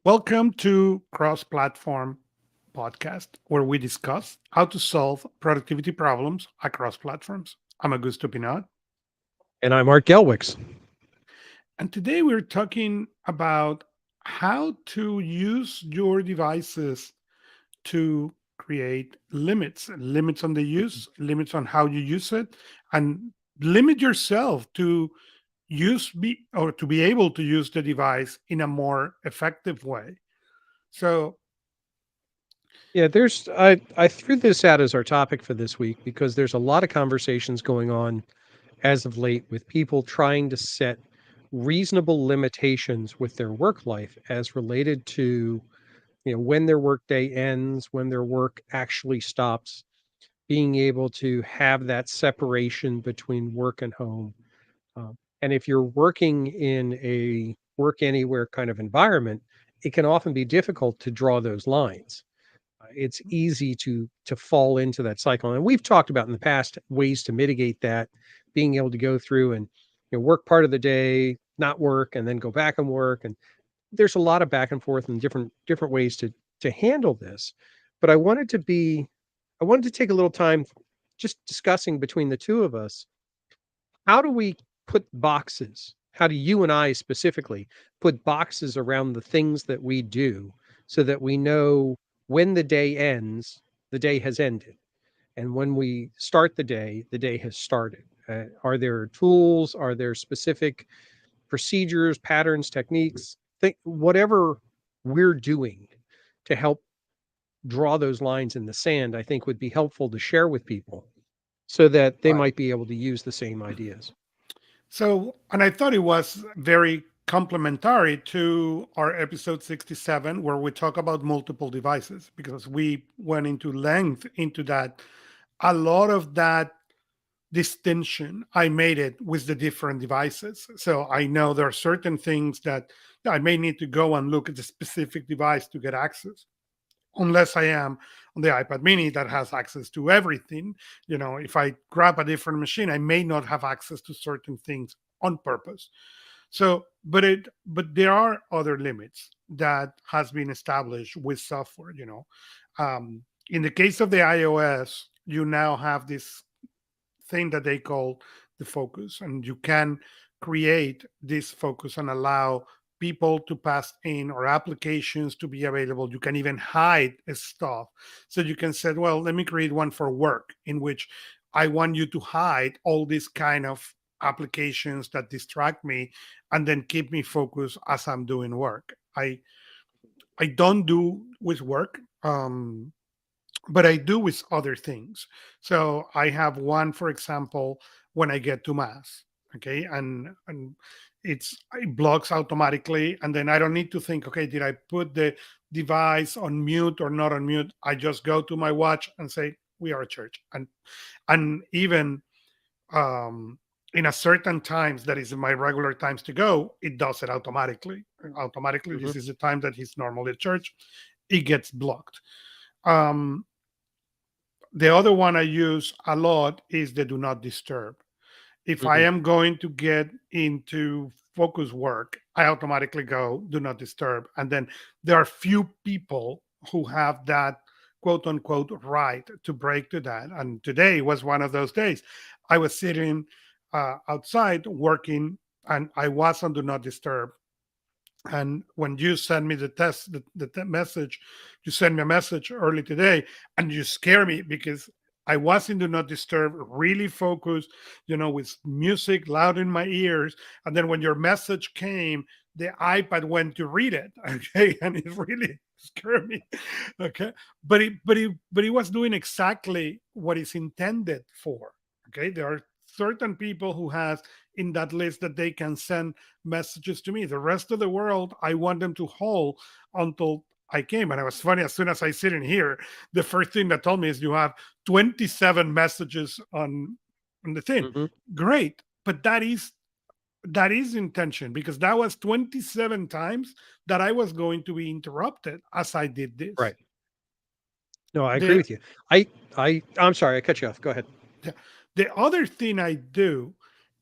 Welcome to Cross Platform Podcast, where we discuss how to solve productivity problems across platforms. I'm Augusto Pinaud, And I'm Art Gelwicks. and today we're talking about how to use your devices to create limits on the use, limits on how you use it, and limit yourself to to be able to use the device in a more effective way. So, Yeah, I threw this out as our topic for this week because there's a lot of conversations going on as of late with people trying to set reasonable limitations with their work life as related to, when their workday ends, when their work actually stops, being able to have that separation between work and home. And if you're working in a work anywhere kind of environment, it can often be difficult to draw those lines. It's easy to fall into that cycle. And we've talked about in the past ways to mitigate that, being able to go through and work part of the day, not work, and then go back and work. And there's a lot of back and forth and different ways to handle this. But I wanted to take a little time just discussing between the two of us, how do we put boxes? How do you and I specifically put boxes around the things that we do so that we know when the day ends, the day has ended? And when we start the day has started. Are there tools? Are there specific procedures, patterns, techniques, whatever we're doing to help draw those lines in the sand, I think would be helpful to share with people so that they right. might be able to use the same ideas. So, and I thought it was very complementary to our episode 67, where we talk about multiple devices, because we went into length into that. A lot of that distinction, I made it with the different devices. So I know there are certain things that I may need to go and look at the specific device to get access, unless I am on the iPad mini that has access to everything. If I grab a different machine, I may not have access to certain things on purpose. So, but there are other limits that has been established with software. In the case of the iOS, you now have this thing that they call the focus, and you can create this focus and allow people to pass in or applications to be available. You can even hide stuff. So you can say, well, let me create one for work in which I want you to hide all these kind of applications that distract me and then keep me focused as I'm doing work. I don't do with work. But I do with other things. So I have one, for example, when I get to mass, okay, and it blocks automatically, and then I don't need to think, okay, did I put the device on mute or not on mute? I just go to my watch and say we are a church, and even in a certain times that is my regular times to go, it does it automatically. Automatically, Mhm. this is the time that he's normally at church. It gets blocked. Um, the other one I use a lot is the do not disturb. If I Mhm. am going to get into focus work, I automatically go do not disturb. And then there are few people who have that quote unquote right to break to that. And today was one of those days. I was sitting outside working and I was on do not disturb. And when you send me the message, you send me a message early today, and you scare me because I was in do not disturb, really focused, with music loud in my ears. And then when your message came, the iPad went to read it. Okay, and it really scared me. Okay, but it was doing exactly what it's intended for. Okay, there are certain people who has in that list that they can send messages to me. The rest of the world, I want them to hold until I came. And it was funny, as soon as I sit in here, the first thing that told me is you have 27 messages on the thing. Mhm. Great. But that is intention, because that was 27 times that I was going to be interrupted as I did this. Right. No, I agree The with you. I'm sorry, I cut you off. Go ahead. the, the other thing I do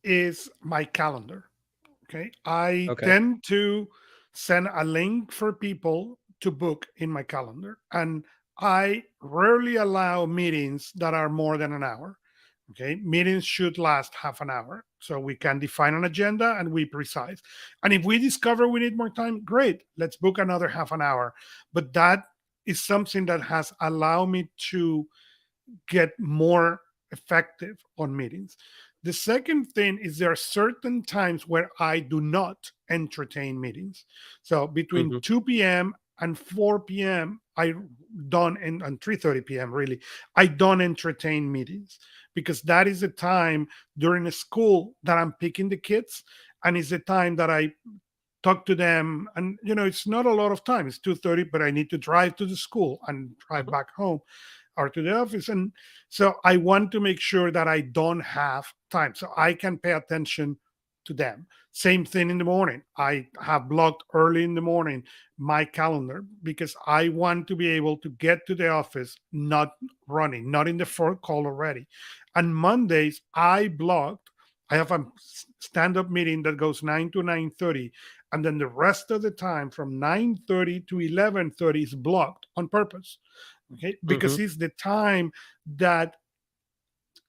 is my calendar. Okay. I Okay. tend to send a link for people to book in my calendar. And I rarely allow meetings that are more than an hour. Okay, meetings should last half an hour so we can define an agenda and we precise. And if we discover we need more time, great, let's book another half an hour. But that is something that has allowed me to get more effective on meetings. The second thing is there are certain times where I do not entertain meetings. So between Mhm. 2 p.m. and 4 p.m., I don't, and 3:30 p.m. really, I don't entertain meetings because that is the time during the school that I'm picking the kids, and it's the time that I talk to them. And it's not a lot of time. It's 2:30, but I need to drive to the school and drive Mhm. back home or to the office. And so I want to make sure that I don't have time so I can pay attention to them. Same thing in the morning. I have blocked early in the morning my calendar because I want to be able to get to the office not running, not in the fourth call already. And Mondays, I have a stand-up meeting that goes 9 to 9:30, and then the rest of the time from 9:30 to 11:30 is blocked on purpose. Okay, because Mhm. it's the time that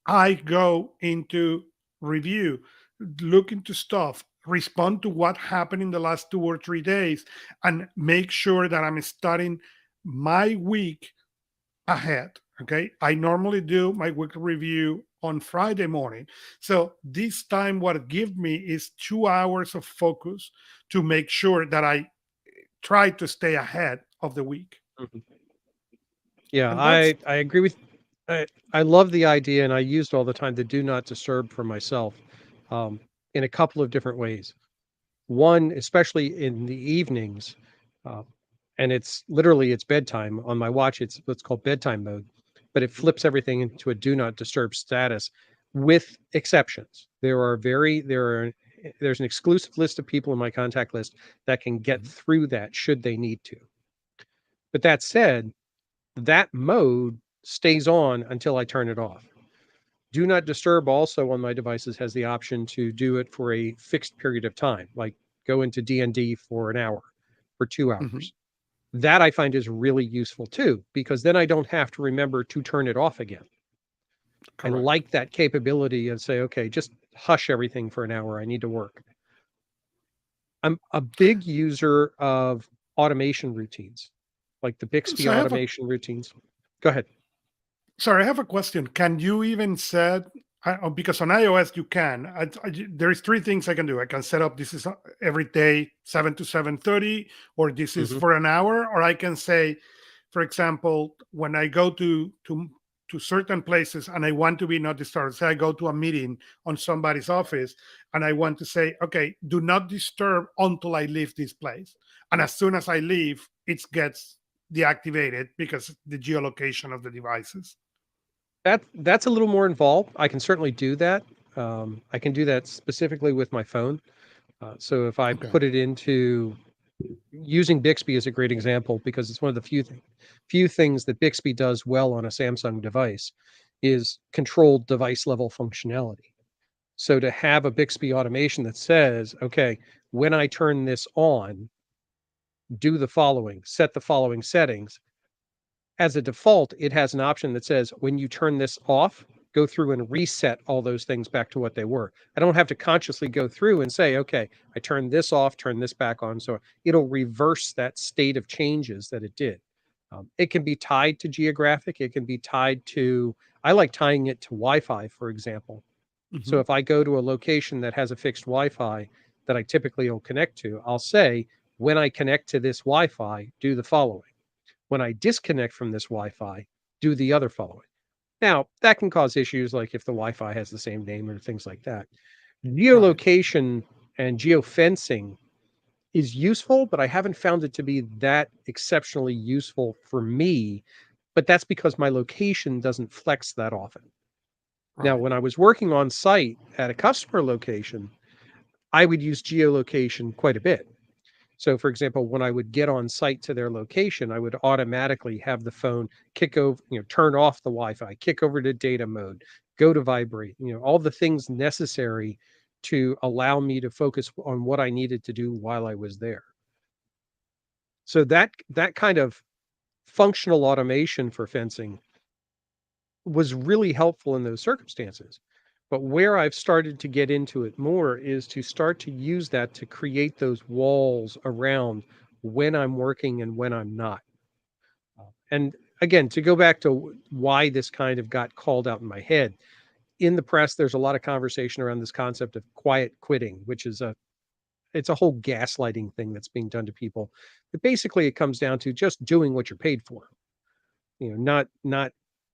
I go into review, look into stuff, respond to what happened in the last 2 or 3 days, and make sure that I'm starting my week ahead. Okay, I normally do my weekly review on Friday morning. So this time, what it gives me is 2 hours of focus to make sure that I try to stay ahead of the week. Mhm. Yeah, And that's I agree with I love the idea, and I used all the time the do not disturb for myself, um, in a couple of different ways. One, especially in the evenings, uh, and it's literally it's bedtime. On my watch, it's what's called bedtime mode, but it flips everything into a do not disturb status with exceptions. There's an exclusive list of people in my contact list that can get Mhm. through that should they need to. But that said, that mode stays on until I turn it off. Do not disturb also on my devices has the option to do it for a fixed period of time, like go into D&D for an hour, for 2 Mhm. hours. That I find is really useful too, because then I don't have to remember to turn it off again. I Correct. like that capability and say, okay, just hush everything for an hour. I need to work. I'm a big user of automation routines, like the Bixby So I have a automation routines. Go ahead. Sorry, I have a question. Can you even set because on iOS you can. There is three things I can do. I can set up this is every day 7 to 7:30, or this is Mhm. for an hour, or I can say, for example, when I go to certain places and I want to be not disturbed. Say I go to a meeting on somebody's office and I want to say, okay, do not disturb until I leave this place. And as soon as I leave, it gets deactivated because the geolocation of the devices. That's a little more involved. I can certainly do that. I can do that specifically with my phone. So if I Okay. put it into using Bixby is a great example because it's one of the few things that Bixby does well on a Samsung device is controlled device level functionality. So to have a Bixby automation that says, okay, when I turn this on, do the following, set the following settings, as a default, it has an option that says when you turn this off, go through and reset all those things back to what they were. I don't have to consciously go through and say, okay, I turn this off, turn this back on. So it'll reverse that state of changes that it did. It can be tied to geographic. It can be tied to, I like tying it to Wi Fi, for example. So Hmm. if I go to a location that has a fixed Wi Fi that I typically will connect to, I'll say, when I connect to this Wi Fi, do the following. When I disconnect from this Wi-Fi, do the other following. Now, that can cause issues like if the Wi-Fi has the same name or things like that. Right. Geolocation and geofencing is useful, but I haven't found it to be that exceptionally useful for me. But that's because my location doesn't flex that often. Now, Right. when I was working on site at a customer location, I would use geolocation quite a bit. So, for example, when I would get on site to their location, I would automatically have the phone kick over, turn off the Wi Fi, kick over to data mode, go to vibrate, all the things necessary to allow me to focus on what I needed to do while I was there. So that kind of functional automation for fencing was really helpful in those circumstances. But where I've started to get into it more is to start to use that to create those walls around when I'm working and when I'm not. And again, to go back to why this kind of got called out in my head, in the press, there's a lot of conversation around this concept of quiet quitting, which is it's a whole gaslighting thing that's being done to people. But basically, it comes down to just doing what you're paid for. Not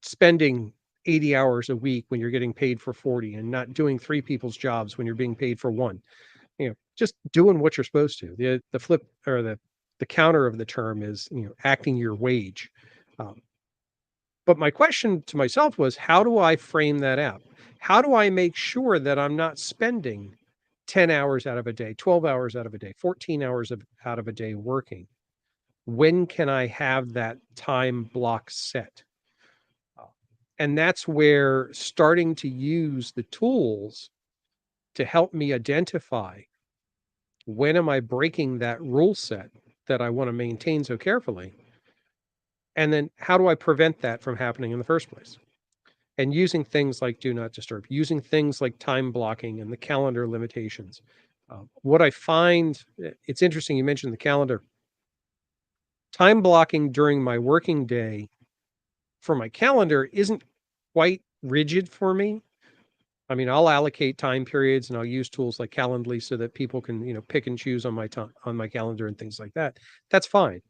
spending 80 hours a week when you're getting paid for 40, and not doing three people's jobs when you're being paid for one. Just doing what you're supposed to. The flip, or the counter of the term is, acting your wage. Um, but my question to myself was, how do I frame that out? How do I make sure that I'm not spending 10 hours out of a day, 12 hours out of a day, 14 hours out of a day working? When can I have that time block set? Uh, And that's where starting to use the tools to help me identify, when am I breaking that rule set that I want to maintain so carefully? And then how do I prevent that from happening in the first place? And using things like do not disturb, using things like time blocking and the calendar limitations. What I find, it's interesting you mentioned the calendar. Time blocking during my working day for my calendar isn't quite rigid for me. I mean, I'll allocate time periods and I'll use tools like Calendly so that people can, pick and choose on my time on my calendar and things like that. That's fine.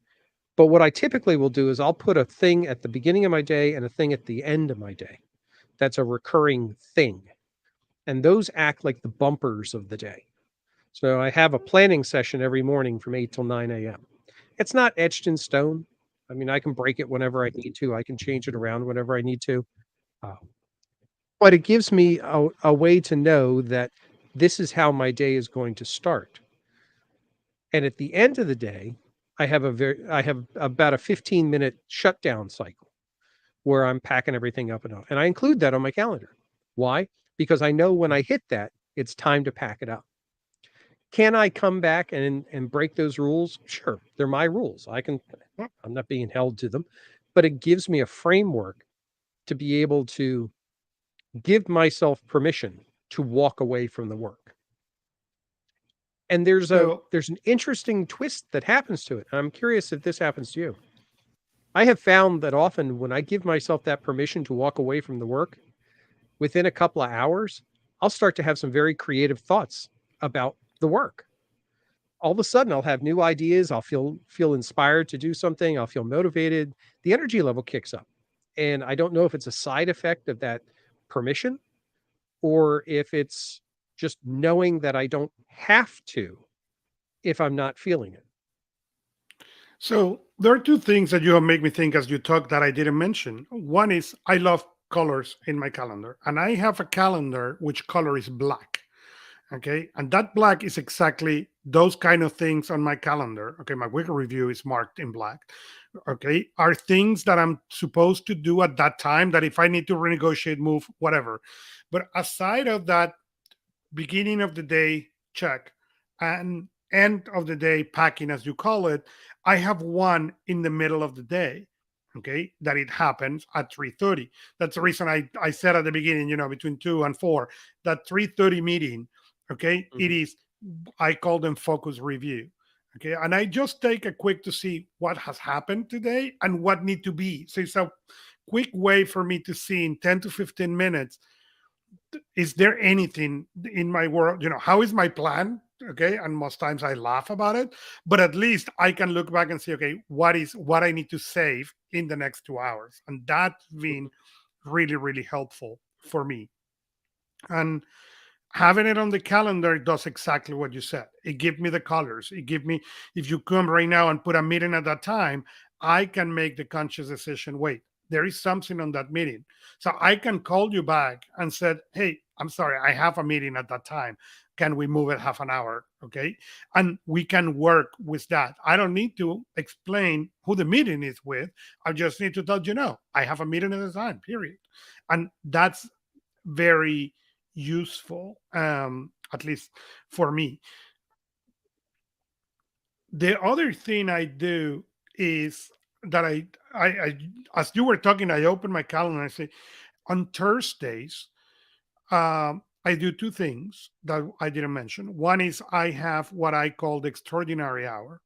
But what I typically will do is I'll put a thing at the beginning of my day and a thing at the end of my day. That's a recurring thing. And those act like the bumpers of the day. So I have a planning session every morning from 8 till 9 a.m. It's not etched in stone. I mean, I can break it whenever I need to. I can change it around whenever I need to. Uh, but it gives me a way to know that this is how my day is going to start. And at the end of the day, I have about a 15-minute shutdown cycle where I'm packing everything up, and I include that on my calendar. Why? Because I know when I hit that, it's time to pack it up. Can I come back and break those rules? Sure, they're my rules. I'm not being held to them, but it gives me a framework to be able to give myself permission to walk away from the work. And So there's an interesting twist that happens to it. And I'm curious if this happens to you. I have found that often when I give myself that permission to walk away from the work, within a couple of hours, I'll start to have some very creative thoughts about the work. All of a sudden I'll have new ideas. I'll feel inspired to do something. I'll feel motivated. The energy level kicks up. And I don't know if it's a side effect of that permission, or if it's just knowing that I don't have to if I'm not feeling it. So there are two things that you have made me think as you talk that I didn't mention. One is I love colors in my calendar, and I have a calendar which color is black. Okay, and that black is exactly those kind of things on my calendar. Okay, my weekly review is marked in black. Okay, are things that I'm supposed to do at that time, that if I need to renegotiate, move, whatever. But aside of that, beginning of the day check and end of the day packing, as you call it, I have one in the middle of the day. Okay, that it happens at 3:30. That's the reason I said at the beginning, between 2 and 4, that 3:30 meeting. Okay, it Mhm. is, I call them focus review. Okay, and I just take a quick to see what has happened today and what need to be. So it's a quick way for me to see in 10 to 15 minutes, is there anything in my world, how is my plan? Okay, and most times I laugh about it, but at least I can look back and say, okay, what I need to save in the next 2 hours, and that's been really, really helpful for me. And having it on the calendar does exactly what you said. It gives me the colors. It gives me, if you come right now and put a meeting at that time, I can make the conscious decision. Wait, there is something on that meeting. So I can call you back and said, hey, I'm sorry, I have a meeting at that time. Can we move it half an hour? Okay. And we can work with that. I don't need to explain who the meeting is with. I just need to tell you, no, I have a meeting at the time, period. And that's very useful, at least for me. The other thing I do is that I as you were talking, I open my calendar and I say on Thursdays, I do two things that I didn't mention. One is I have what I call the extraordinary hour.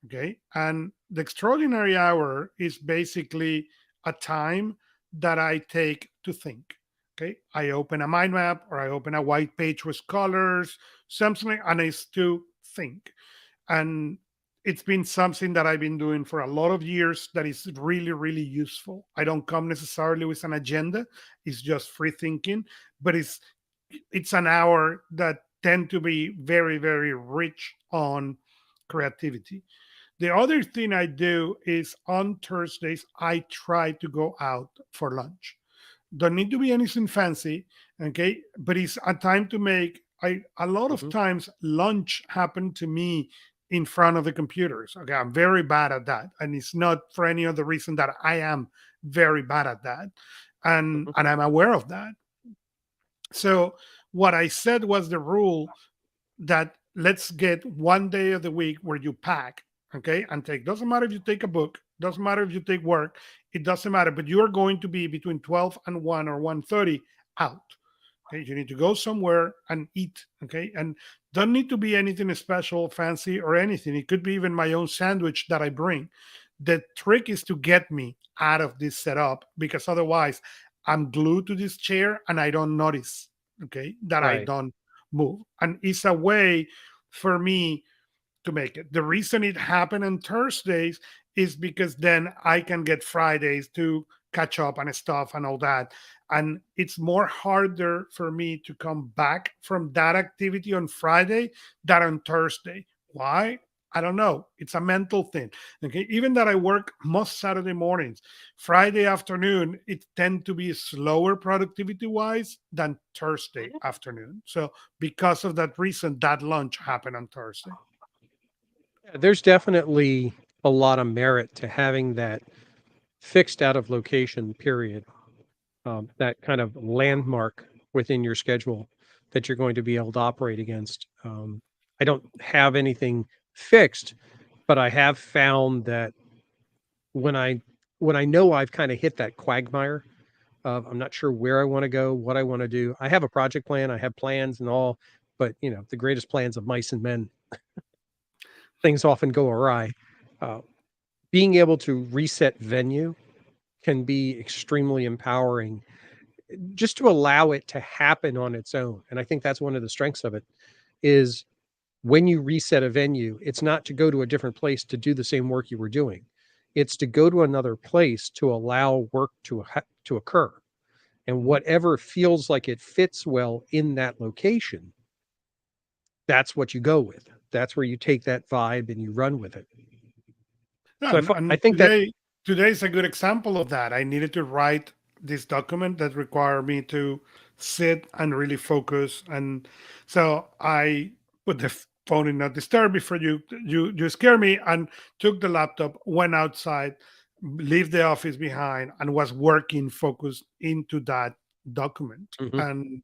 Okay. And the extraordinary hour is basically a time that I take to think. Okay. I open a mind map or I open a white page with colors, something, and it's to think. And it's been something that I've been doing for a lot of years that is really, really useful. I don't come necessarily with an agenda, it's just free thinking, but it's an hour that tend to be very, very rich on creativity. The other thing I do is on Thursdays, I try to go out for lunch. Don't need to be anything fancy, okay? But it's a time to make. I a lot of Mhm. times lunch happened to me in front of the computers. Okay, I'm very bad at that, and it's not for any other reason that I am very bad at that, Mhm. and I'm aware of that. So what I said was the rule that let's get one day of the week where you pack, okay, and take. Doesn't matter if you take a book, doesn't matter if you take work, it doesn't matter. But you're going to be between 12 and 1 or 1:30 out. Okay, you need to go somewhere and eat. Okay, and don't need to be anything special, fancy, or anything. It could be even my own sandwich that I bring. The trick is to get me out of this setup because otherwise I'm glued to this chair and I don't notice, okay, that I Right. don't move. And it's a way for me to make it. The reason it happened on Thursdays is because then I can get Fridays to catch up and stuff and all that. And it's more harder for me to come back from that activity on Friday than on Thursday. Why? I don't know. It's a mental thing. Okay. Even that I work most Saturday mornings, Friday afternoon, it tend to be slower productivity wise than Thursday Mhm. afternoon. So because of that reason, that lunch happened on Thursday. Yeah, there's definitely a lot of merit to having that fixed out of location period, that kind of landmark within your schedule that you're going to be able to operate against. I don't have anything fixed, but I have found that when I when I know I've kind of hit that quagmire of I'm not sure where I want to go, what I want to do. I have a project plan, I have plans and all, but the greatest plans of mice and men, things often go awry. Uh, Being able to reset venue can be extremely empowering just to allow it to happen on its own. And I think that's one of the strengths of it is when you reset a venue, it's not to go to a different place to do the same work you were doing. It's to go to another place to allow work to occur. And Mhm. whatever feels like it fits well in that location, that's what you go with. That's where you take that vibe and you run with it. Yeah, So I and think that today is a good example of that. I needed to write this document that required me to sit and really focus, and so I put the phone in not disturb before you scare me, and took the laptop, went outside, leave the office behind, and was working focused into that document. Mhm. And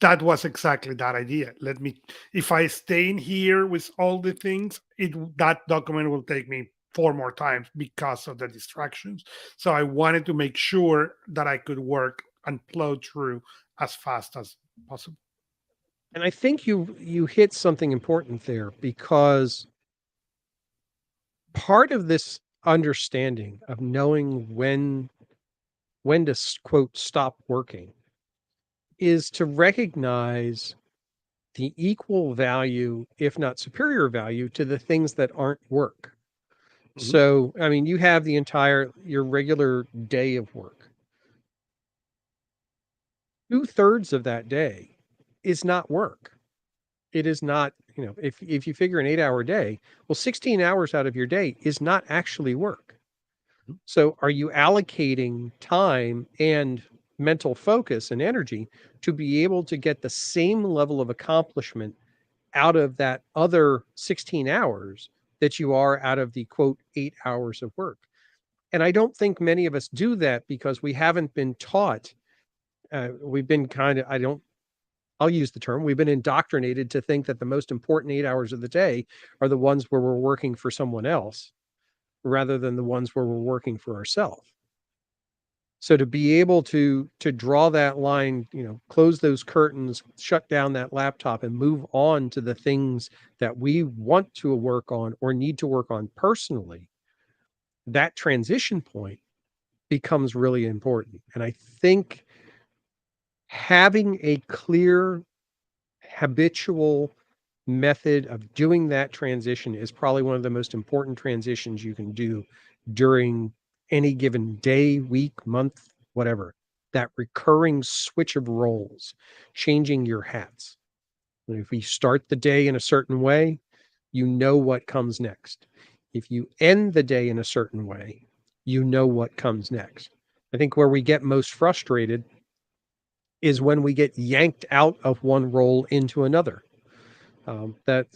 that was exactly that idea. Let me, if I stay in here with all the things, that document will take me four more times because of the distractions. So I wanted to make sure that I could work and plow through as fast as possible. And I think you hit something important there because part of this understanding of knowing when to quote stop working is to recognize the equal value, if not superior value, to the things that aren't work. Mhm. So, I mean, you have your regular day of work. 2/3 of that day is not work. It is not, if you figure an 8-hour day, well, 16 hours out of your day is not actually work. So are you allocating time and mental focus and energy to be able to get the same level of accomplishment out of that other 16 hours that you are out of the quote 8 hours of work? And I don't think many of us do that because we haven't been taught. We've been kind of, I don't I'll use the term, we've been indoctrinated to think that the most important 8 hours of the day are the ones where we're working for someone else rather than the ones where we're working for ourselves. So to be able to draw that line, close those curtains, shut down that laptop and move on to the things that we want to work on or need to work on personally, that transition point becomes really important. And I think having a clear habitual method of doing that transition is probably one of the most important transitions you can do during any given day, week, month, whatever. That recurring switch of roles, changing your hats. And if you start the day in a certain way, you know what comes next. If you end the day in a certain way, you know what comes next. I think where we get most frustrated is when we get yanked out of one role into another. That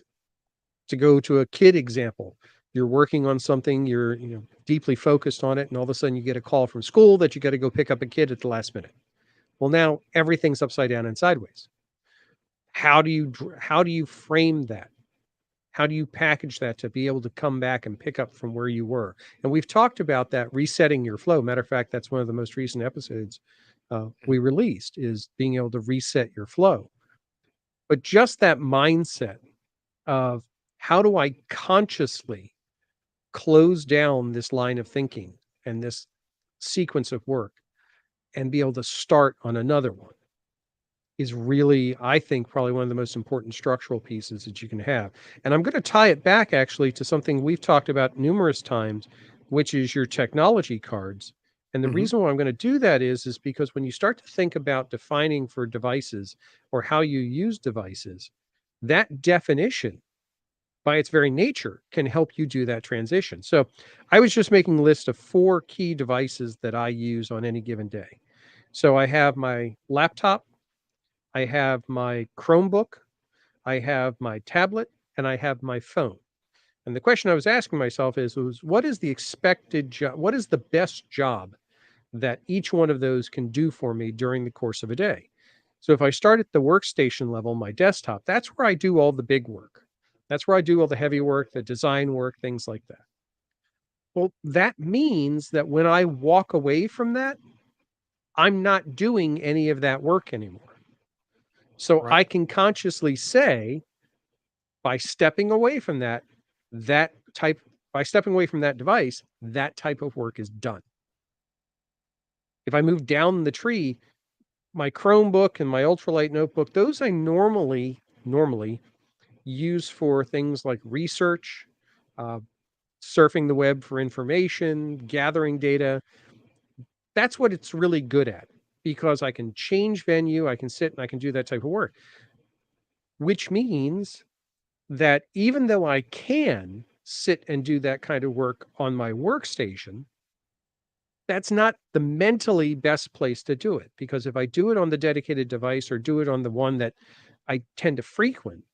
to go to a kid example, you're working on something, you're deeply focused on it, and all of a sudden you get a call from school that you got to go pick up a kid at the last minute. Well, now everything's upside down and sideways. How do you frame that? How do you package that to be able to come back and pick up from where you were? And we've talked about that resetting your flow. Matter of fact, that's one of the most recent episodes we released is being able to reset your flow. But just that mindset of how do I consciously close down this line of thinking and this sequence of work and be able to start on another one is really, I think, probably one of the most important structural pieces that you can have. And I'm going to tie it back actually to something we've talked about numerous times, which is your technology cards. And the Hmm. reason why I'm going to do that is because when you start to think about defining for devices or how you use devices, that definition by its very nature can help you do that transition. So I was just making a list of 4 key devices that I use on any given day. So I have my laptop, I have my Chromebook, I have my tablet, and I have my phone. And the question I was asking myself was what is the expected job? What is the best job that each one of those can do for me during the course of a day? So if I start at the workstation level, my desktop, that's where I do all the big work. That's where I do all the heavy work, the design work, things like that. Well, that means that when I walk away from that, I'm not doing any of that work anymore. So Right. I can consciously say, by stepping away from that type, by stepping away from that device, that type of work is done. If I move down the tree, my Chromebook and my ultralight notebook, those I normally use for things like research, uh, surfing the web for information, gathering data. That's what it's really good at because I can change venue, I can sit and I can do that type of work, which means that even though I can sit and do that kind of work on my workstation, that's not the mentally best place to do it. Because if I do it on the dedicated device or do it on the one that I tend to frequent,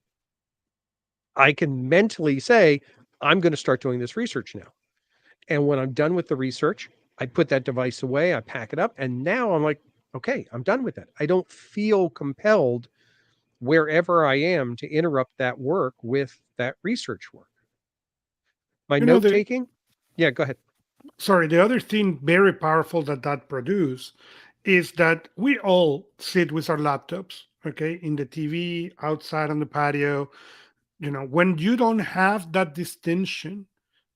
I can mentally say, I'm going to start doing this research now. And when I'm done with the research, I put that device away, I pack it up, and now I'm like, okay, I'm done with it. I don't feel compelled wherever I am to interrupt that work with that research work. My You know, note the taking, yeah, go ahead. sorry, the other thing very powerful that that produce is that we all sit with our laptops, okay, in the TV, outside on the patio. When you don't have that distinction,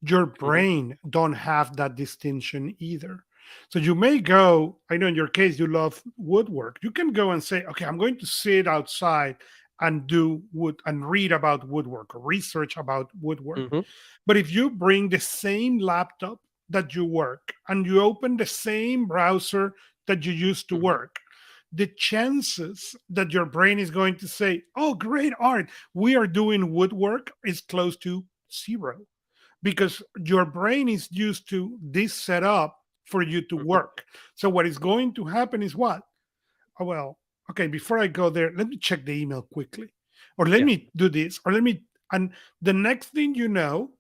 your Mhm, brain don't have that distinction either. So you may go, I know in your case you love woodwork, you can go and say, okay, I'm going to sit outside and do wood and read about woodwork or research about woodwork. mhm, But if you bring the same laptop that you work and you open the same browser that you used to mhm, work, the chances that your brain is going to say, oh, great art, we are doing woodwork is close to zero because your brain is used to this setup for you to mhm. work. So, what is going to happen is what? Oh, well, okay, before I go there, let me check the email quickly, or let Yeah. me do this, or let me. And the next thing you know,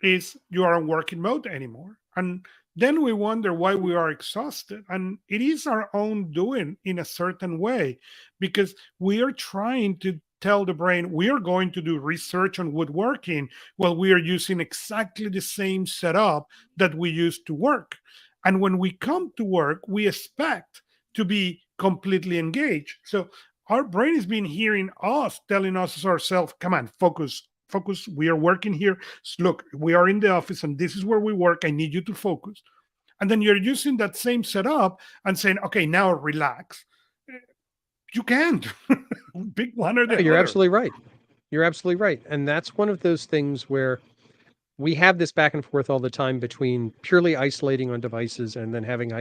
is you aren't working mode anymore. And then we wonder why we are exhausted. And it is our own doing in a certain way, because we are trying to tell the brain we are going to do research on woodworking while we are using exactly the same setup that we used to work. And when we come to work, we expect to be completely engaged. So our brain has been hearing us, telling us ourselves, come on, focus, focus. We are working here. Look, we are in the office and this is where we work. I need you to focus. And then you're using that same setup and saying, okay, now relax. You can't pick one or No, the you're other. absolutely right. You're absolutely right. And that's one of those things where we have this back and forth all the time between purely isolating on devices and then having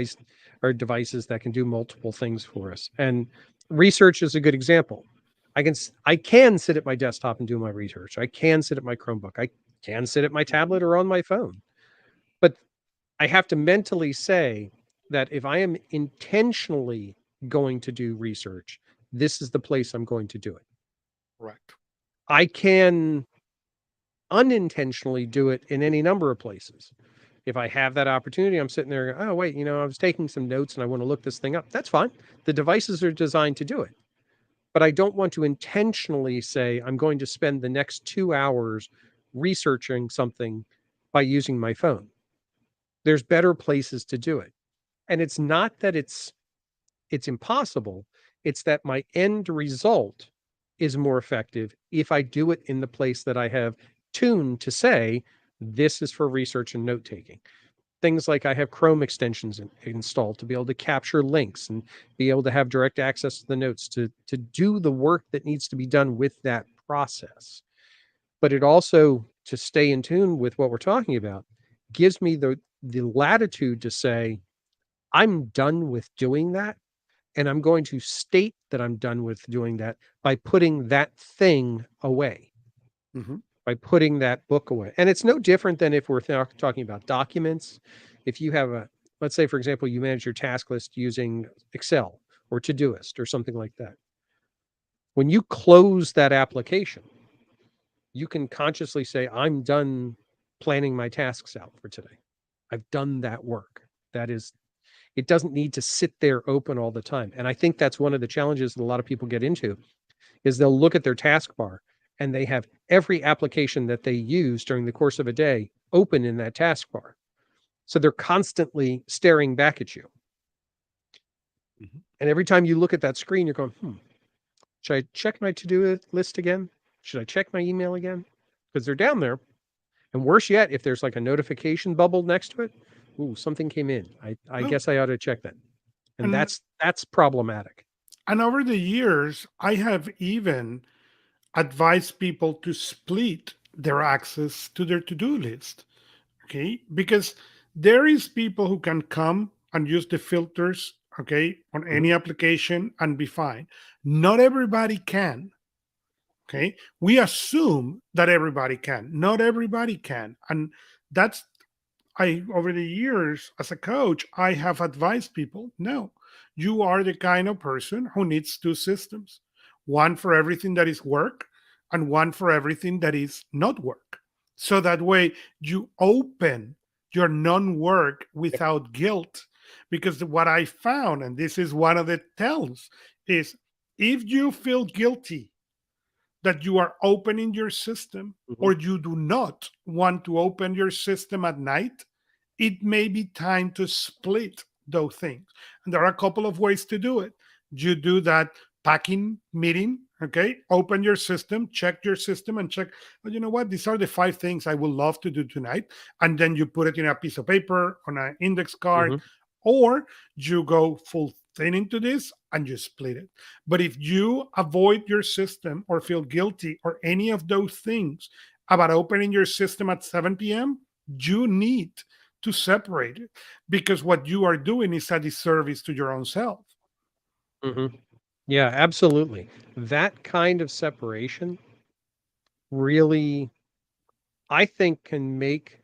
or devices that can do multiple things for us. And research is a good example. I can sit at my desktop and do my research. I can sit at my Chromebook. I can sit at my Mhm. tablet or on my phone. But I have to mentally say that if I am intentionally going to do research, this is the place I'm going to do it. Correct. I can unintentionally do it in any number of places. If I have that opportunity, I'm sitting there, oh, wait, I was taking some notes and I want to look this thing up. That's fine. The devices are designed to do it. But I don't want to intentionally say, I'm going to spend the next 2 hours researching something by using my phone. There's better places to do it. And it's not that it's impossible. It's that my end result is more effective if I do it in the place that I have tuned to say, this is for research and note taking. Things like I have Chrome extensions installed to be able to capture links and be able to have direct access to the notes to do the work that needs to be done with that process. But it also, to stay in tune with what we're talking about, gives me the latitude to say, I'm done with doing that. And I'm going to state that I'm done with doing that by putting that thing away, Mhm. by putting that book away. And it's no different than if we're talking about documents. If you have let's say, for example, you manage your task list using Excel or Todoist or something like that. When you close that application, you can consciously say, I'm done planning my tasks out for today. I've done that work. That is, it doesn't need to sit there open all the time. And I think that's one of the challenges that a lot of people get into is they'll look at their taskbar and they have every application that they use during the course of a day open in that taskbar. So they're constantly staring back at you. Mhm. And every time you look at that screen, you're going, should I check my to-do list again? Should I check my email again? Because they're down there. And worse yet, if there's like a notification bubble next to it, ooh, something came in. I No. guess I ought to check that. And And that's problematic. and over the years, I have even advised people to split their access to their to-do list. Okay, because there is people who can come and use the filters, okay, on Mhm. any application and be fine. Not everybody can. Okay, we assume that everybody can. Not everybody can. And that's, I, over the years as a coach, I have advised people, no, you are the kind of person who needs two systems, one for everything that is work and one for everything that is not work. So that way you open your non-work Yep. without guilt. Because what I found, and this is one of the tells, is if you feel guilty that you are opening your system Mhm. or you do not want to open your system at night, it may be time to split those things. And there are a couple of ways to do it. You do that packing meeting, okay? Open your system, check your system, and check, well, you know what? These are the 5 things I would love to do tonight. And then you put it in a piece of paper, on an index card, Mhm. or you go full thing into this and you split it. But if you avoid your system or feel guilty or any of those things about opening your system at 7 p.m., you need to separate it, because what you are doing is a disservice to your own self. Mhm. Yeah, absolutely. That kind of separation really, I think, can make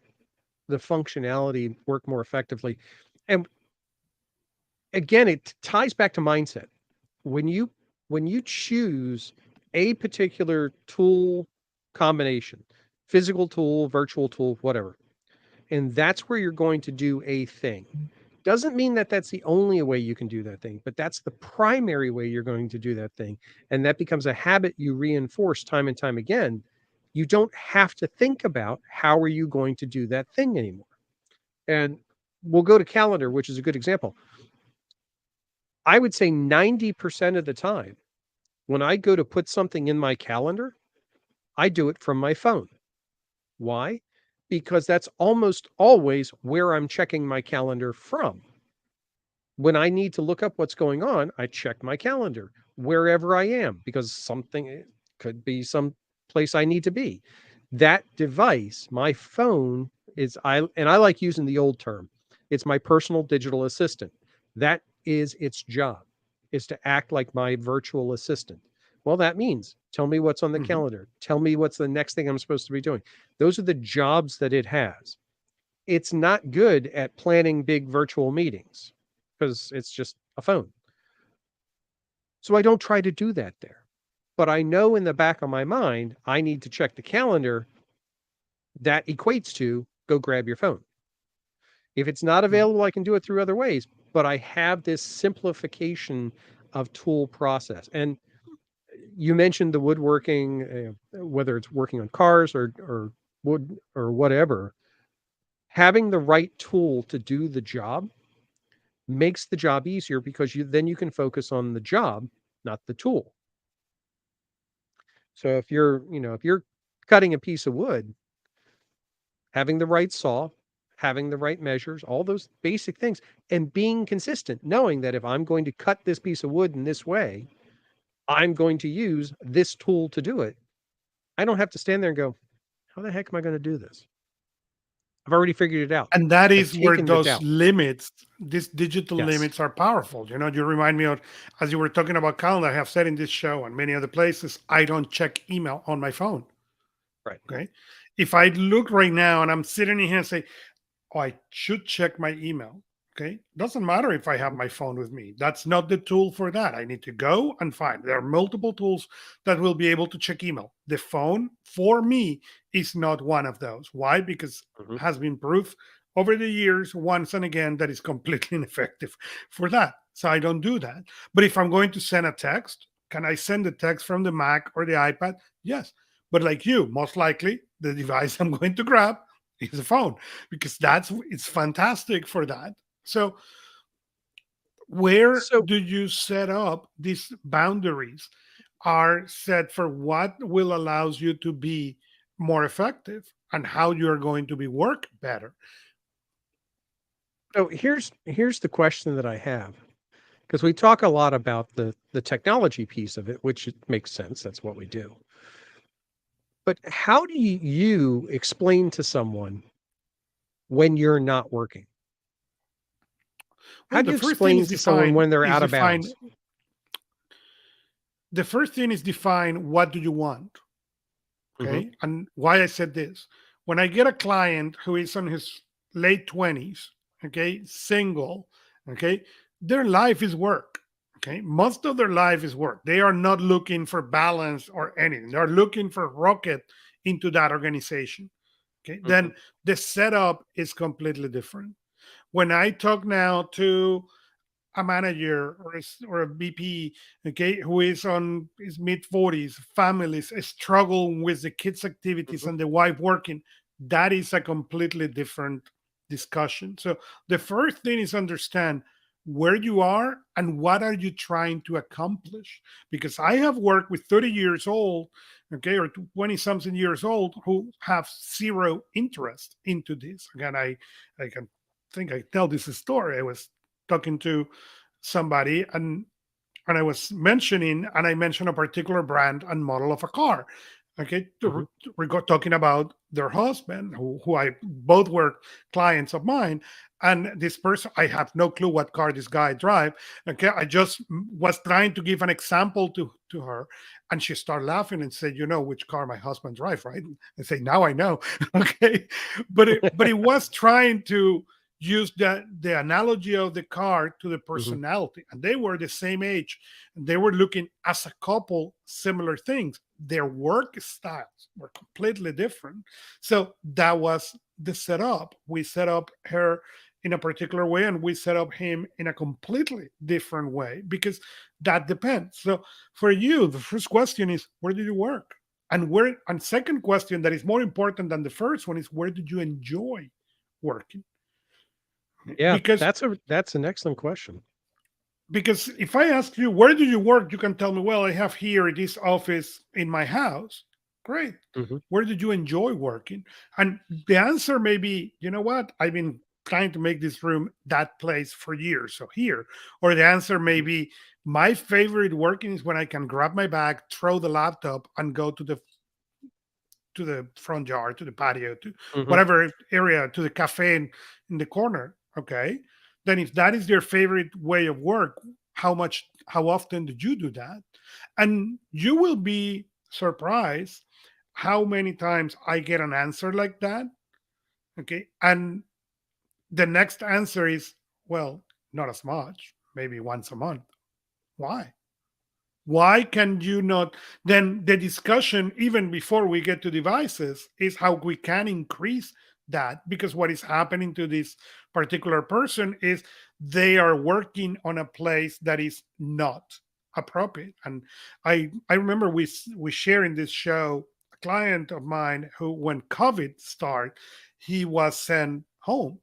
the functionality work more effectively. And again, it ties back to mindset. When you when you choose a particular tool combination, physical tool, virtual tool, whatever, and that's where you're going to do a thing. Doesn't mean that that's the only way you can do that thing, but that's the primary way you're going to do that thing. And that becomes a habit you reinforce time and time again. You don't have to think about how are you going to do that thing anymore. And we'll go to calendar, which is a good example. I would say 90% of the time, when I go to put something in my calendar, I do it from my phone. Why? Because that's almost always where I'm checking my calendar from. When I need to look up what's going on, I check my calendar wherever I am because something could be some place I need to be. That device, my phone, I like using the old term. It's my personal digital assistant. That is its job, is to act like my virtual assistant. Well, that means tell me what's on the Mhm. calendar. Tell me what's the next thing I'm supposed to be doing. Those are the jobs that it has. It's not good at planning big virtual meetings because it's just a phone. So I don't try to do that there. But I know in the back of my mind, I need to check the calendar. That equates to go grab your phone. If it's not Mhm. available, I can do it through other ways. But I have this simplification of tool process. And you mentioned the woodworking, whether it's working on cars or wood or whatever, having the right tool to do the job makes the job easier because you can focus on the job, not the tool. So if you're cutting a piece of wood, having the right saw, having the right measures, all those basic things, and being consistent, knowing that if I'm going to cut this piece of wood in this way, I'm going to use this tool to do it. I don't have to stand there and go, how the heck am I going to do this? I've already figured it out. And that I've is where taken the those doubt. limits, these digital Yes. limits, are powerful. You remind me of, as you were talking about calendar, I have said in this show and many other places, I don't check email on my phone. Right. Okay. If I look right now and I'm sitting in here and say, oh, I should check my email. Okay. Doesn't matter if I have Mhm. my phone with me. That's not the tool for that. I need to go and find. There are multiple tools that will be able to check email. The phone, for me, is not one of those. Why? Because Mhm. it has been proved over the years, once and again, that is completely ineffective for that. So I don't do that. But if I'm going to send a text, can I send the text from the Mac or the iPad? Yes. But like you, most likely the device I'm going to grab is a phone because it's fantastic for that. So where So do you set up these boundaries are set for what will allows you to be more effective and how you're going to be work better? here's the question that I have, because we talk a lot about the technology piece of it, which it makes sense. That's what we do. But how do you explain to someone when you're not working? How Well, do the you first thing explain to someone when they're is out of define bounds? the first thing is define what do you want. Mhm, Okay. And why I said this, when I get a client who is on his late 20s, okay, single, okay, their life is work. Okay. Most of their life is work. They are not looking for balance or anything. They're looking for rocket into that organization. Okay. mhm, Then the setup is completely different. When I talk now to a manager or a VP, okay, who is on his mid 40s, families struggle with the kids' activities mhm. and the wife working, that is a completely different discussion. So the first thing is understand where you are and what are you trying to accomplish. Because I have worked with 30 years old, okay, or 20 something years old who have zero interest into this. Again, I can think I tell this story. I was talking to somebody and I was mentioning and I mentioned a particular brand and model of a car. Okay, Mhm. we're talking about their husband, who I both were clients of mine, and this person I have no clue what car this guy drive. Okay, I just was trying to give an example to her, and she started laughing and said, "You know which car my husband drive, right?" I say, "Now I know." Okay, but it was trying to use the analogy of the car to the Mhm. personality, and they were the same age and they were looking as a couple similar things. their work styles were completely different. So that was the setup. We set up her in a particular way, and we set up him in a completely different way, because that depends. So for you, the first question is, where do you work? And second question that is more important than the first one is, where did you enjoy working? Yeah, Because that's an excellent question. if I ask you, where do you work, you can tell me, well, I have here this office in my house. Great. Mhm, Where did you enjoy working? And the answer may be, you know what, I've been trying to make this room that place for years, so here. Or the answer may mhm, be, my favorite working is when I can grab my bag, throw the laptop, and go to the front yard, to the patio, to mhm. whatever area, to the cafe in the corner. Okay. Then if that is your favorite way of work, how often did you do that? And you will be surprised how many times I get an answer like that. Okay. And the next answer is, well, not as much, maybe once a month. Why? Why can you not? Then the discussion, even before we get to devices, is how we can increase that, because what is happening to this particular person is they are working on a place that is not appropriate. And I remember we share in this show a client of mine who, when COVID started, he was sent home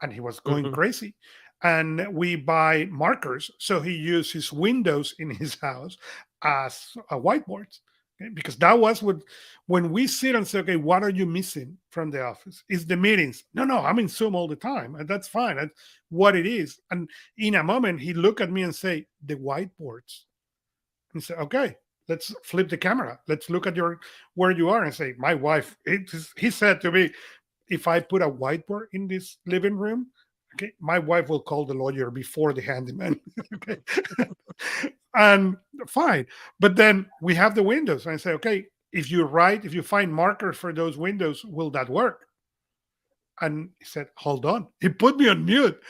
and he was going Mhm. crazy. And we buy markers, so he used his windows in his house as a whiteboard. Okay? Because that was what, when we sit and say, okay, what are you missing from the office? Is the meetings? No, no, I'm in Zoom all the time, and that's fine. That's what it is. And in a moment, he looked at me and say, the whiteboards. And say, okay, let's flip the camera. Let's look at your where you are, and say, my wife. He said to me, if I put a whiteboard in this living room, okay, my wife will call the lawyer before the handyman. Okay. And fine. But then we have the windows. And I say, okay, if you find markers for those windows, will that work? And he said, hold on. He put me on mute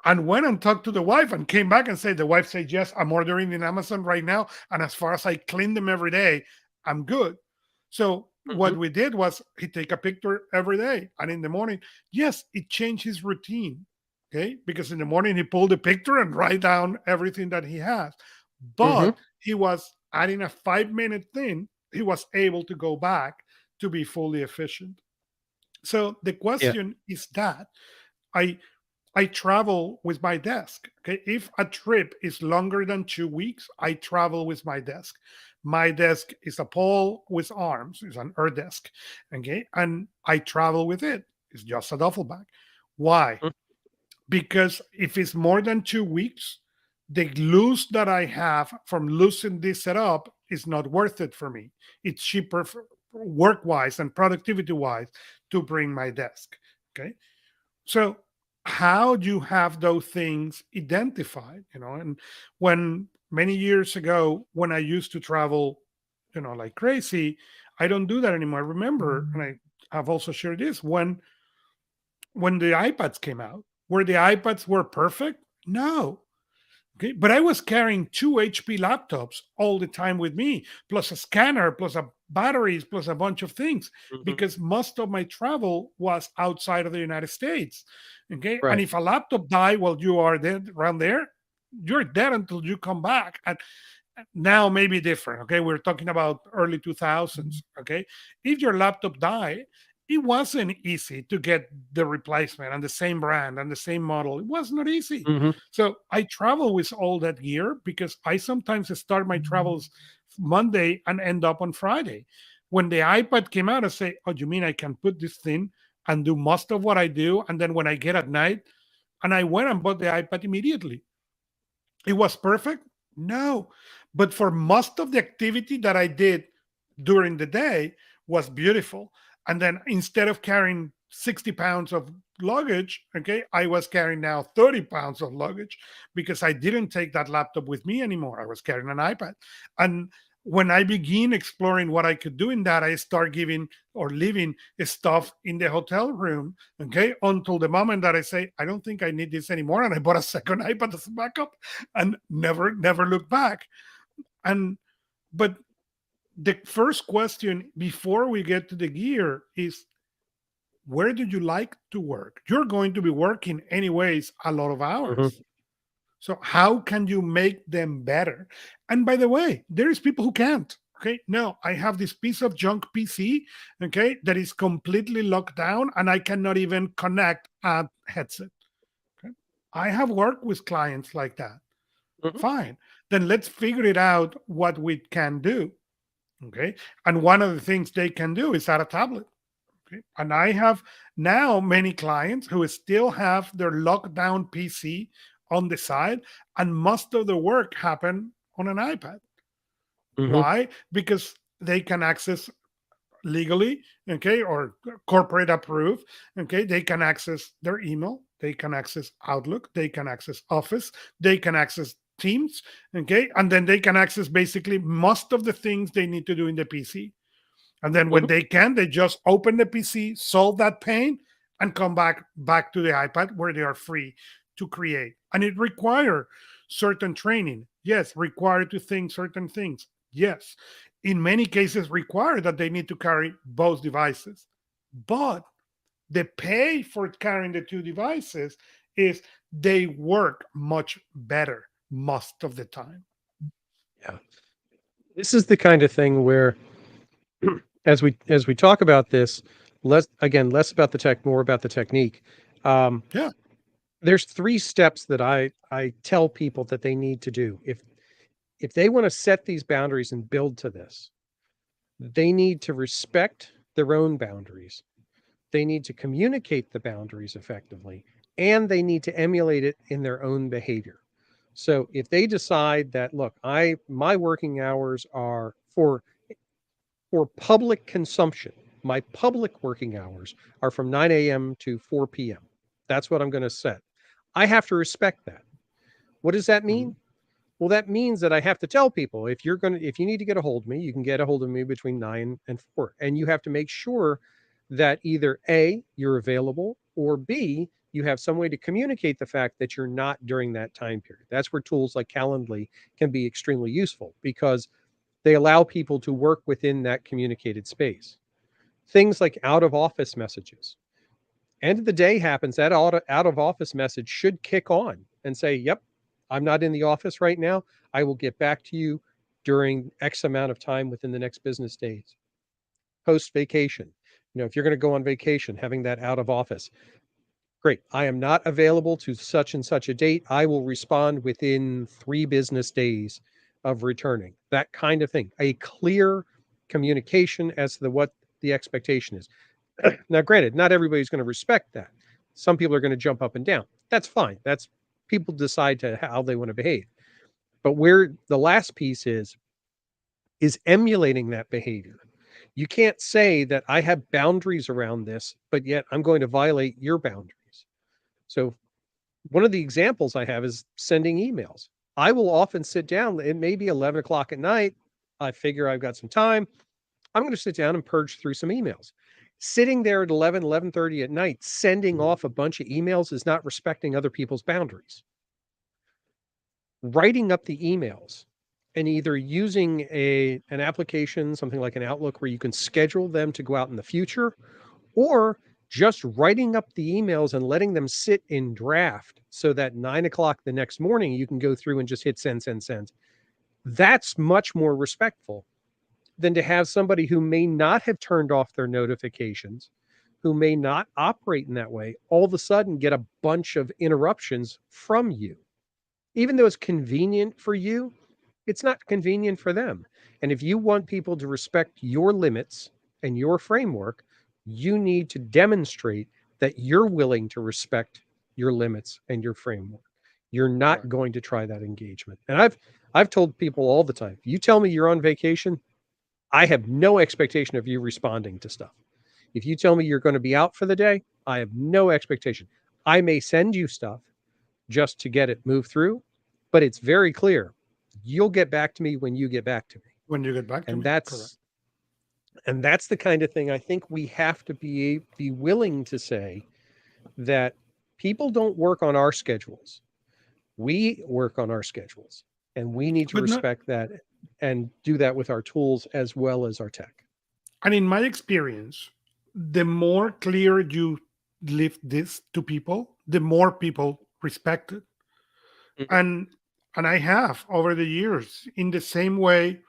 and went and talked to the wife and came back and said, the wife said, yes, I'm ordering in Amazon right now. And as far as I clean them every day, I'm good. So Mhm. what we did was he take a picture every day. And in the morning, yes, it changed his routine. Okay. Because in the morning he pulled the picture and write down everything that he has. Mhm. But he was adding a 5 minute thing. He was able to go back to be fully efficient. So the Yeah. question is that I I travel with my desk. Okay. If a trip is longer than 2 weeks, I travel with my desk. My desk is a pole with arms, it's an air desk. Okay. And I travel with it. It's just a duffel bag. Why? Mm, Because if it's more than 2 weeks, the lose that I have from losing this setup is not worth it for me. It's cheaper work wise and productivity wise to bring my desk. Okay. So how do you have those things identified? And when many years ago, when I used to travel, like crazy, I don't do that anymore. I remember, and I have also shared this, when the iPads came out, where the iPads were perfect. No. Okay. But I was carrying two HP laptops all the time with me, plus a scanner, plus a batteries, plus a bunch of things, mhm. because most of my travel was outside of the United States. Okay. And Right. if a laptop die while you are there around there, you're dead until you come back. And now maybe different. Okay. We're talking about early 2000s. Okay. If your laptop died, it wasn't easy to get the replacement and the same brand and the same model. It was not easy. Mhm. So I travel with all that gear because I sometimes start my travels Monday and end up on Friday. When the iPad came out, I say, oh, you mean I can put this thing and do most of what I do? And then when I get at night, and I went and bought the iPad immediately. It was perfect? No. But for most of the activity that I did during the day was beautiful. And then instead of carrying 60 pounds of luggage, okay, I was carrying now 30 pounds of luggage because I didn't take that laptop with me anymore. I was carrying an iPad. And when I begin exploring what I could do in that, I start giving or leaving stuff in the hotel room, okay, until the moment that I say, I don't think I need this anymore. And I bought a second iPad as a backup and never look back. And but the first question before we get to the gear is, where do you like to work? You're going to be working anyways a lot of Hmm. hours. So how can you make them better? And by the way, there is people who can't. Okay, no, I have this piece of junk PC, okay, that is completely locked down and I cannot even connect a headset. Okay. I have worked with clients like that. Hmm. Fine. Then let's figure it out what we can do. Okay. And one of the things they can do is add a tablet. Okay. And I have now many clients who still have their lockdown PC on the side, and most of the work happen on an iPad. Hmm. Why? Because they can access legally, okay, or corporate approved, okay. They can access their email, they can access Outlook, they can access Office, they can access Teams, okay, and then they can access basically most of the things they need to do in the PC. And then when Hmm. they can, they just open the PC, solve that pain, and come back to the iPad where they are free to create. And it require certain training. Yes, required to think certain things. Yes. In many cases, require that they need to carry both devices. But the pay for carrying the two devices is they work much better most of the time. Yeah. This is the kind of thing where as we talk about this, less about the tech, more about the technique. Um, Yeah. there's three steps that I tell people that they need to do if they want to set these boundaries and build to this. They need to respect their own boundaries. They need to communicate the boundaries effectively, and they need to emulate it in their own behavior. So if they decide that, look, I my working hours are for public consumption. My public working hours are from 9 a.m. to 4 p.m. That's what I'm going to set. I have to respect that. What does that Mhm. mean? Well, that means that I have to tell people if you need to get a hold of me, you can get a hold of me between 9 and 4. And you have to make sure that either A, you're available, or B, you have some way to communicate the fact that you're not during that time period. That's where tools like Calendly can be extremely useful because they allow people to work within that communicated space. Things like out of office messages. End of the day happens, that out of office message should kick on and say, yep, I'm not in the office right now. I will get back to you during X amount of time within the next business days. Post vacation. If you're going to go on vacation, having that out of office. Great. I am not available to such and such a date. I will respond within 3 business days of returning. That kind of thing. A clear communication as to what the expectation is. Now, granted, not everybody's going to respect that. Some people are going to jump up and down. That's fine. That's people decide to how they want to behave. But where the last piece is emulating that behavior. You can't say that I have boundaries around this, but yet I'm going to violate your boundaries. So one of the examples I have is sending emails. I will often sit down, it may be 11 o'clock at night. I figure I've got some time. I'm going to sit down and purge through some emails. Sitting there at 11:30 at night, sending off a bunch of emails is not respecting other people's boundaries. Writing up the emails and either using an application, something like an Outlook, where you can schedule them to go out in the future, or just writing up the emails and letting them sit in draft so that 9 o'clock the next morning you can go through and just hit send, send, send. That's much more respectful than to have somebody who may not have turned off their notifications, who may not operate in that way, all of a sudden get a bunch of interruptions from you. Even though it's convenient for you, it's not convenient for them. And if you want people to respect your limits and your framework, you need to demonstrate that you're willing to respect your limits and your framework. You're not Correct. going to try that engagement. And I've told people all the time, you tell me you're on vacation, I have no expectation of you responding to stuff. If you tell me you're going to be out for the day, I have no expectation. I may send you stuff just to get it moved through, but it's very clear you'll get back to me when you get back to me. When you get back to And me, correct. that's the kind of thing I think we have to be willing to say that people don't work on our schedules. We work on our schedules and we need to But not respect that. and do that with our tools as well as our tech. And in my experience, the more clear you lift this to people, the more people respect it. Mhm. And I have over the years, in the same way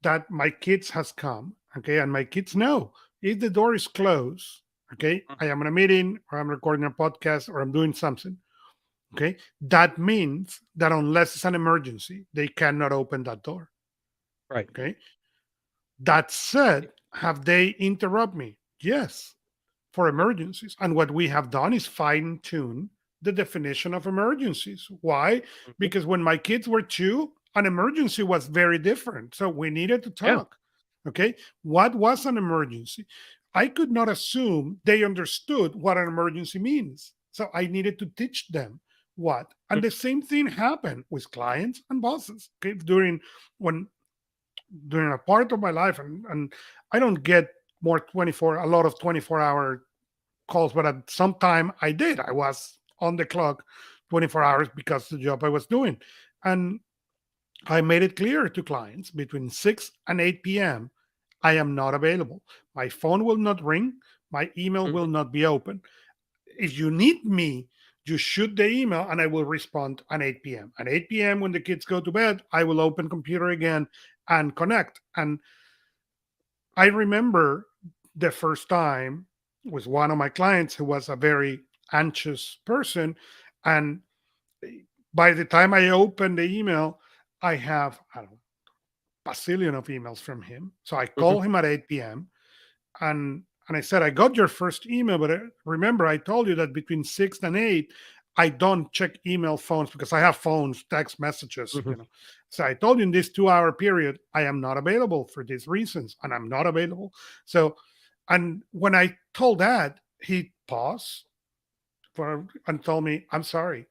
that my kids has come, okay, and my kids know if the door is closed, okay, I Mhm. am in a meeting or I'm recording a podcast or I'm doing something, okay, that means that unless it's an emergency, they cannot open that door, Right. okay. That said, have they interrupt me? Yes, for emergencies. And what we have done is fine tune the definition of emergencies. Why? Mhm. Because when my kids were two, an emergency was very different. So we needed to Yeah. talk. Okay. What was an emergency? I could not assume they understood what an emergency means. So I needed to teach them what. And Mhm. the same thing happened with clients and bosses. Okay. When during a part of my life, and I don't get more 24 a lot of 24-hour calls, but at some time I did. I was on the clock 24 hours because the job I was doing. And I made it clear to clients between 6 and 8 p.m. I am not available. My phone will not ring. My email will Mhm. not be open. If you need me, you shoot the email and I will respond at 8 p.m. At 8 p.m., when the kids go to bed, I will open computer again and connect. And I remember the first time with one of my clients who was a very anxious person. And by the time I opened the email, I have, I don't know, bazillion of emails from him. So I Mhm. call him at 8 p.m. And I said, I got your first email, but remember, I told you that between 6 and 8, I don't check email phones because I have phones, text messages, Mhm. So I told you in this 2 hour period, I am not available for these reasons, and I'm not available. So, and when I told that, he paused and told me, I'm sorry.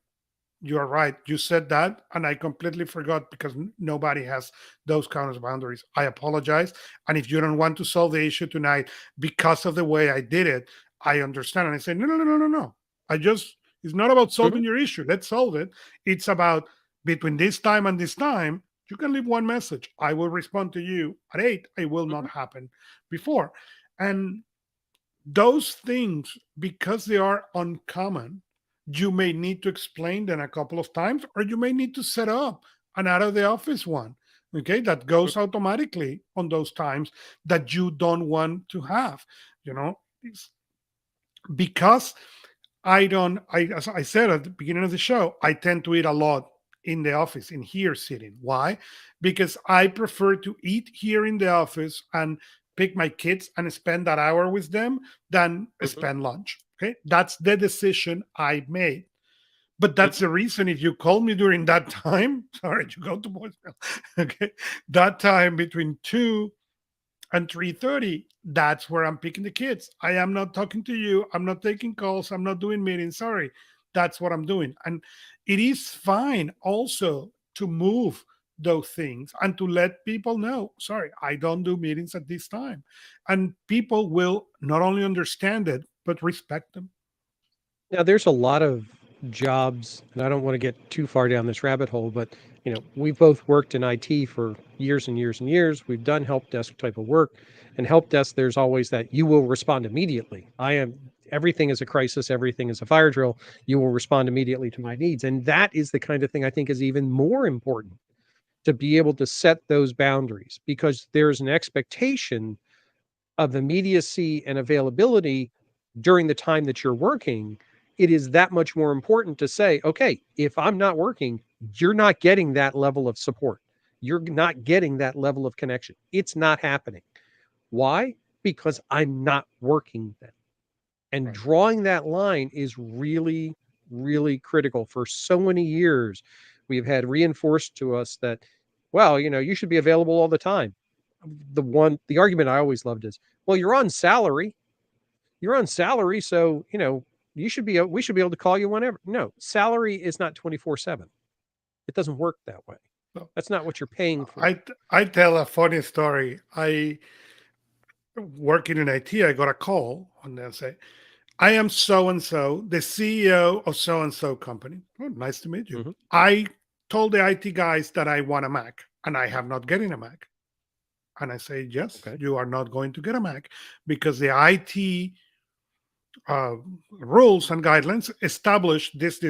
You are right. You said that, and I completely forgot because nobody has those kind of boundaries. I apologize. And if you don't want to solve the issue tonight because of the way I did it, I understand. And I said, no, no, no, no, no, no. It's not about Mhm. solving your issue. Let's solve it. It's about between this time and this time, you can leave one message. I will respond to you at 8. It will not Mhm. happen before. And those things, because they are uncommon, you may need to explain them a couple of times, or you may need to set up an out of the office one, okay, that Mhm. goes automatically on those times that you don't want to have, you know, because as I said at the beginning of the show, I tend to eat a lot in the office, in here sitting. Why? Because I prefer to eat here in the office and pick my kids and spend that hour with them than Mhm. spend lunch. Okay. That's the decision I made. But that's Mhm. the reason if you call me during that time, sorry, you go to voicemail. Okay. That time between 2 and 3:30, that's where I'm picking the kids. I am not talking to you, I'm not taking calls, I'm not doing meetings. Sorry, that's what I'm doing. And it is fine also to move those things and to let people know, sorry, I don't do meetings at this time. And people will not only understand it but respect them. Now, there's a lot of jobs, and I don't want to get too far down this rabbit hole, but we've both worked in IT for years and years and years. We've done help desk type of work, and help desk, there's always that you will respond immediately. Everything is a crisis, everything is a fire drill. You will respond immediately to my needs, and that is the kind of thing I think is even more important to be able to set those boundaries because there's an expectation of immediacy and availability during the time that you're working. It is that much more important to say, okay, if I'm not working, you're not getting that level of support. You're not getting that level of connection. It's not happening. Why? Because I'm not working then. And Right. drawing that line is really, really critical. For so many years, we've had reinforced to us that, well, you should be available all the time. The argument I always loved is, well, you're on salary. You're on salary, so we should be able to call you whenever. No, salary is not 24/7. It doesn't work that way. So That's not what you're paying for. I tell a funny story. I working in IT, I got a call and they say, I am so and so, the CEO of so and so company. Oh, nice to meet you. Mhm. I told the IT guys that I want a Mac. and I have not getting a Mac. And I say, yes, Okay. you are not going to get a Mac because the IT uh, rules and guidelines establish this,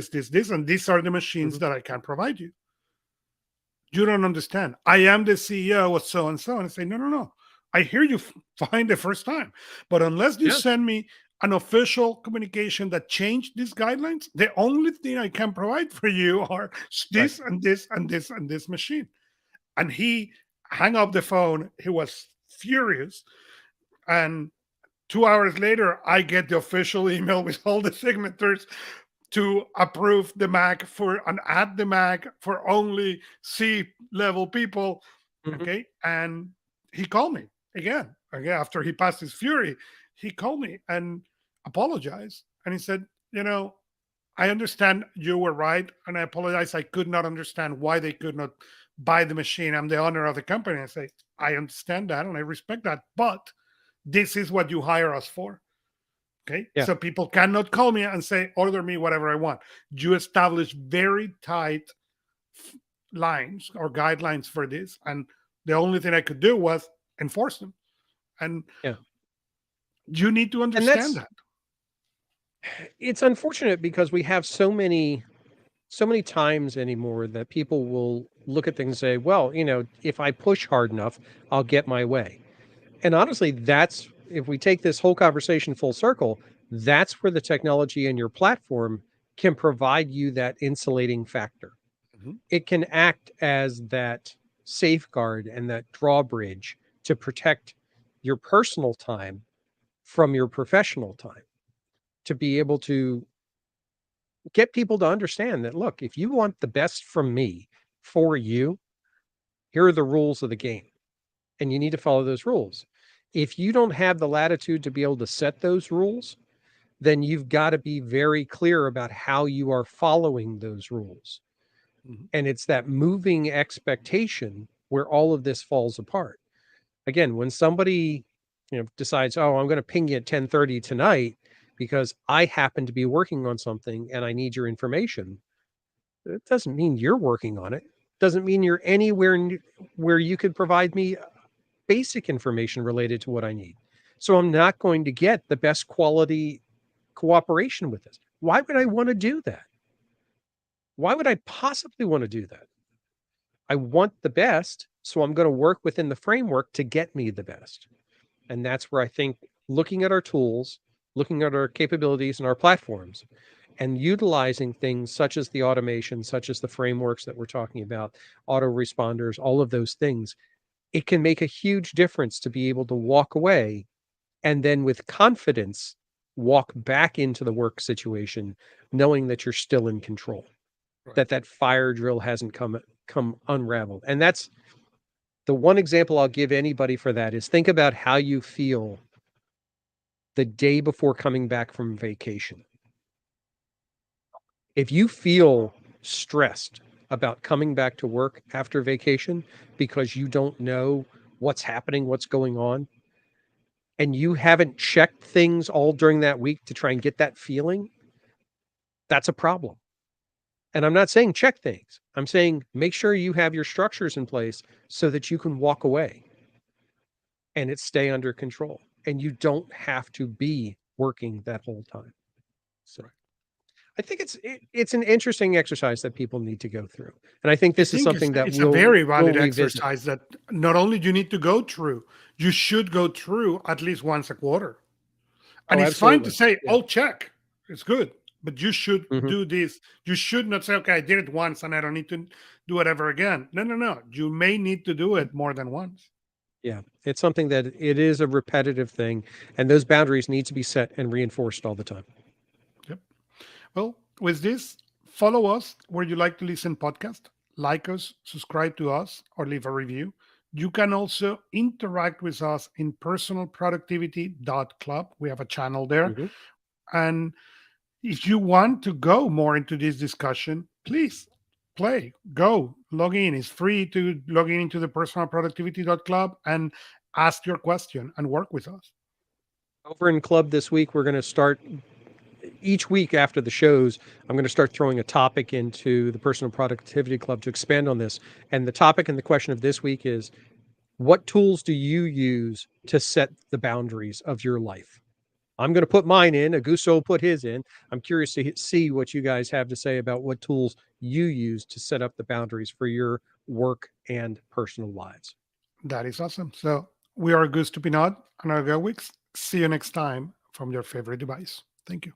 and these are the machines Hmm. that I can provide you. You don't understand. I am the CEO of so and so. And I say, no, no, no. I hear you fine the first time. But unless you Yeah. send me an official communication that changed these guidelines, the only thing I can provide for you are Right. this and this and this and this machine. And he hung up the phone. He was furious. And 2 hours later, I get the official email with all the signatures to approve the Mac for and add the Mac for only C level people. Hmm. Okay. And he called me again. Okay. After he passed his fury, he called me and apologized. And he said, I understand you were right. And I apologize. I could not understand why they could not buy the machine. I'm the owner of the company. I say, I understand that and I respect that. But this is what you hire us for. Okay. Yeah. So people cannot call me and say, order me whatever I want. You establish very tight lines or guidelines for this. And the only thing I could do was enforce them. And Yeah. you need to And understand that. it's unfortunate because we have so many times anymore that people will look at things and say, well, if I push hard enough, I'll get my way. And honestly, that's if we take this whole conversation full circle, that's where the technology in your platform can provide you that insulating factor. Mhm. It can act as that safeguard and that drawbridge to protect your personal time from your professional time, to be able to get people to understand that, look, if you want the best from me for you, here are the rules of the game, and you need to follow those rules. If you don't have the latitude to be able to set those rules, then you've got to be very clear about how you are following those rules. Mhm. And it's that moving expectation where all of this falls apart. Again, when somebody, decides, "Oh, I'm going to ping you at 10:30 tonight because I happen to be working on something and I need your information." It doesn't mean you're working on it. Doesn't mean you're anywhere where you could provide me basic information related to what I need. So I'm not going to get the best quality cooperation with this. Why would I want to do that? Why would I possibly want to do that? I want the best, so I'm going to work within the framework to get me the best. And that's where I think looking at our tools, looking at our capabilities and our platforms, and utilizing things such as the automation, such as the frameworks that we're talking about, autoresponders, all of those things, it can make a huge difference to be able to walk away and then with confidence walk back into the work situation knowing that you're still in control, Right. that fire drill hasn't come unraveled. And that's the one example I'll give anybody for that is think about how you feel the day before coming back from vacation. If you feel stressed about coming back to work after vacation because you don't know what's happening, what's going on, and you haven't checked things all during that week to try and get that feeling, that's a problem. And I'm not saying check things. I'm saying make sure you have your structures in place so that you can walk away and it stay under control. And you don't have to be working that whole time. So Right. I think it's an interesting exercise that people need to go through. And I think I this is think something that it's a we'll very we'll valid revisit. exercise that not only you need to go through, you should go through at least once a quarter. And Oh, it's fine to absolutely. say, Yeah. oh, check. It's good. But you should Mhm. do this. You should not say, okay, I did it once and I don't need to do it ever again. No, no, no. You may need to do it more than once. Yeah. It's something that it is a repetitive thing, and those boundaries need to be set and reinforced all the time. Yep. Well, with this, follow us where you like to listen podcast, like us, subscribe to us, or leave a review. You can also interact with us in personalproductivity.club. We have a channel there. Mhm. And if you want to go more into this discussion, please go, log in. It's free to log in into the personalproductivity.club and ask your question and work with us. Over in club this week, we're going to start each week after the shows, I'm going to start throwing a topic into the Personal Productivity Club to expand on this. And the topic and the question of this week is, what tools do you use to set the boundaries of your life? I'm going to put mine in. Augusto will put his in. I'm curious to see what you guys have to say about what tools you use to set up the boundaries for your work and personal lives. That is awesome. So we are Augusto Pinaud and Art Gelwicks. See you next time from your favorite device. Thank you.